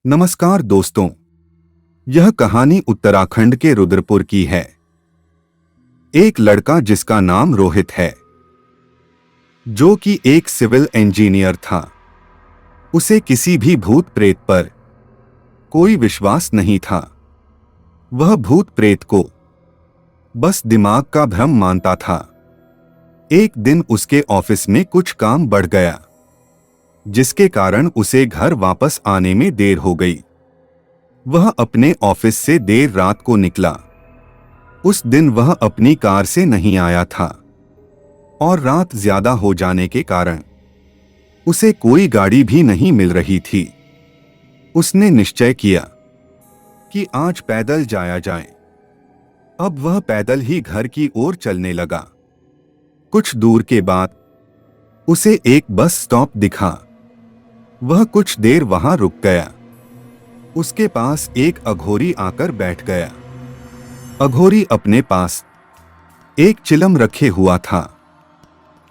नमस्कार दोस्तों, यह कहानी उत्तराखंड के रुद्रपुर की है। एक लड़का जिसका नाम रोहित है, जो कि एक सिविल इंजीनियर था। उसे किसी भी भूत प्रेत पर कोई विश्वास नहीं था। वह भूत प्रेत को बस दिमाग का भ्रम मानता था। एक दिन उसके ऑफिस में कुछ काम बढ़ गया, जिसके कारण उसे घर वापस आने में देर हो गई। वह अपने ऑफिस से देर रात को निकला। उस दिन वह अपनी कार से नहीं आया था और रात ज्यादा हो जाने के कारण उसे कोई गाड़ी भी नहीं मिल रही थी। उसने निश्चय किया कि आज पैदल जाया जाए। अब वह पैदल ही घर की ओर चलने लगा। कुछ दूर के बाद उसे एक बस स्टॉप दिखा। वह कुछ देर वहां रुक गया। उसके पास एक अघोरी आकर बैठ गया। अघोरी अपने पास एक चिलम रखे हुआ था।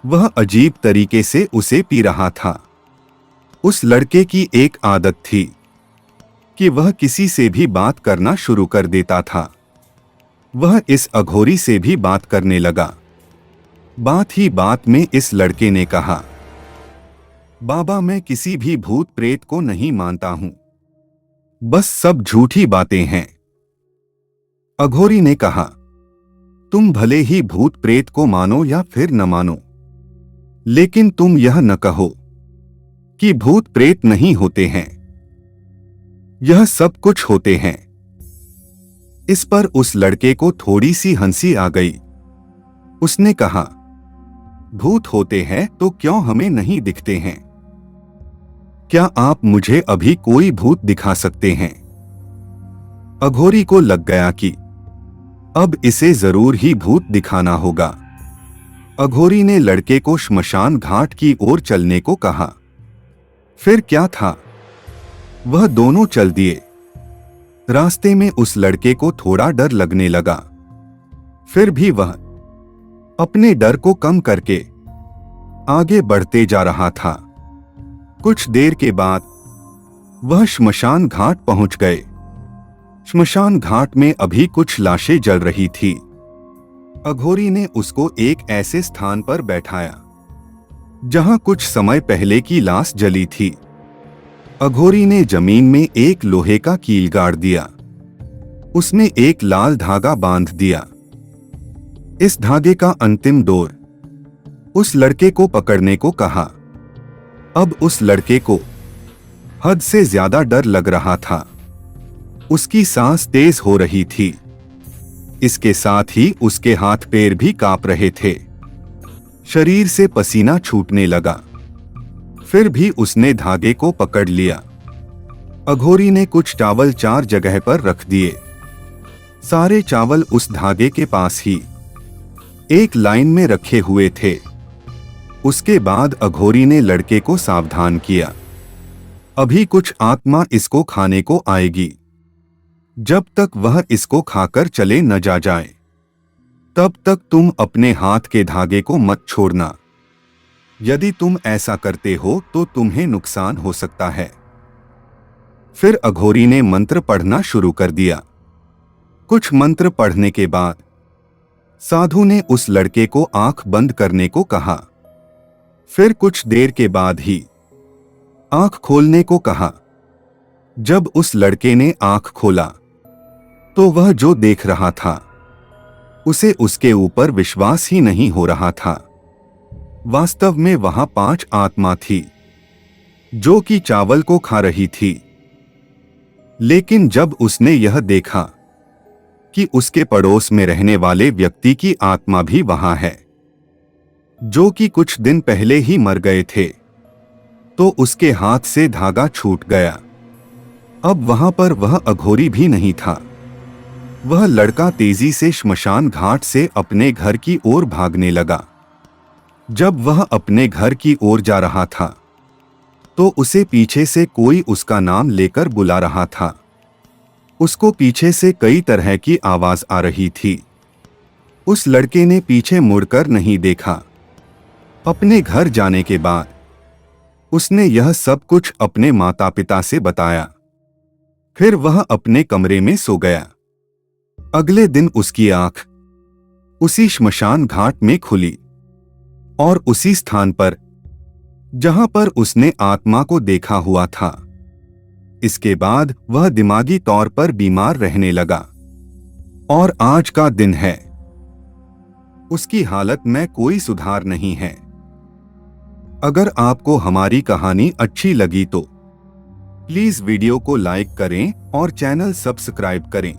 वह अजीब तरीके से उसे पी रहा था। उस लड़के की एक आदत थी कि वह किसी से भी बात करना शुरू कर देता था। वह इस अघोरी से भी बात करने लगा। बात ही बात में इस लड़के ने कहा, बाबा, मैं किसी भी भूत प्रेत को नहीं मानता हूं, बस सब झूठी बातें हैं। अघोरी ने कहा, तुम भले ही भूत प्रेत को मानो या फिर न मानो, लेकिन तुम यह न कहो कि भूत प्रेत नहीं होते हैं। यह सब कुछ होते हैं। इस पर उस लड़के को थोड़ी सी हंसी आ गई। उसने कहा, भूत होते हैं तो क्यों हमें नहीं दिखते हैं? क्या आप मुझे अभी कोई भूत दिखा सकते हैं? अघोरी को लग गया कि अब इसे जरूर ही भूत दिखाना होगा। अघोरी ने लड़के को श्मशान घाट की ओर चलने को कहा। फिर क्या था, वह दोनों चल दिए। रास्ते में उस लड़के को थोड़ा डर लगने लगा। फिर भी वह अपने डर को कम करके आगे बढ़ते जा रहा था। कुछ देर के बाद वह श्मशान घाट पहुंच गए। श्मशान घाट में अभी कुछ लाशें जल रही थी। अघोरी ने उसको एक ऐसे स्थान पर बैठाया जहां कुछ समय पहले की लाश जली थी। अघोरी ने जमीन में एक लोहे का कील गाड़ दिया। उसने एक लाल धागा बांध दिया। इस धागे का अंतिम डोर उस लड़के को पकड़ने को कहा। अब उस लड़के को हद से ज्यादा डर लग रहा था। उसकी सांस तेज हो रही थी। इसके साथ ही उसके हाथ पैर भी कांप रहे थे। शरीर से पसीना छूटने लगा। फिर भी उसने धागे को पकड़ लिया। अघोरी ने कुछ चावल 4 जगह पर रख दिए। सारे चावल उस धागे के पास ही एक लाइन में रखे हुए थे। उसके बाद अघोरी ने लड़के को सावधान किया, अभी कुछ आत्मा इसको खाने को आएगी। जब तक वह इसको खाकर चले न जाए, तब तक तुम अपने हाथ के धागे को मत छोड़ना। यदि तुम ऐसा करते हो तो तुम्हें नुकसान हो सकता है। फिर अघोरी ने मंत्र पढ़ना शुरू कर दिया। कुछ मंत्र पढ़ने के बाद साधु ने उस लड़के को आंख बंद करने को कहा। फिर कुछ देर के बाद ही आंख खोलने को कहा। जब उस लड़के ने आंख खोला तो वह जो देख रहा था उसे उसके ऊपर विश्वास ही नहीं हो रहा था। वास्तव में वहां 5 आत्मा थी जो कि चावल को खा रही थी। लेकिन जब उसने यह देखा कि उसके पड़ोस में रहने वाले व्यक्ति की आत्मा भी वहां है, जो कि कुछ दिन पहले ही मर गए थे, तो उसके हाथ से धागा छूट गया। अब वहां पर वह अघोरी भी नहीं था। वह लड़का तेजी से श्मशान घाट से अपने घर की ओर भागने लगा। जब वह अपने घर की ओर जा रहा था तो उसे पीछे से कोई उसका नाम लेकर बुला रहा था। उसको पीछे से कई तरह की आवाज आ रही थी। उस लड़के ने पीछे मुड़कर नहीं देखा। अपने घर जाने के बाद उसने यह सब कुछ अपने माता पिता से बताया। फिर वह अपने कमरे में सो गया। अगले दिन उसकी आंख उसी श्मशान घाट में खुली और उसी स्थान पर जहां पर उसने आत्मा को देखा हुआ था। इसके बाद वह दिमागी तौर पर बीमार रहने लगा और आज का दिन है उसकी हालत में कोई सुधार नहीं है। अगर आपको हमारी कहानी अच्छी लगी तो प्लीज वीडियो को लाइक करें और चैनल सब्सक्राइब करें।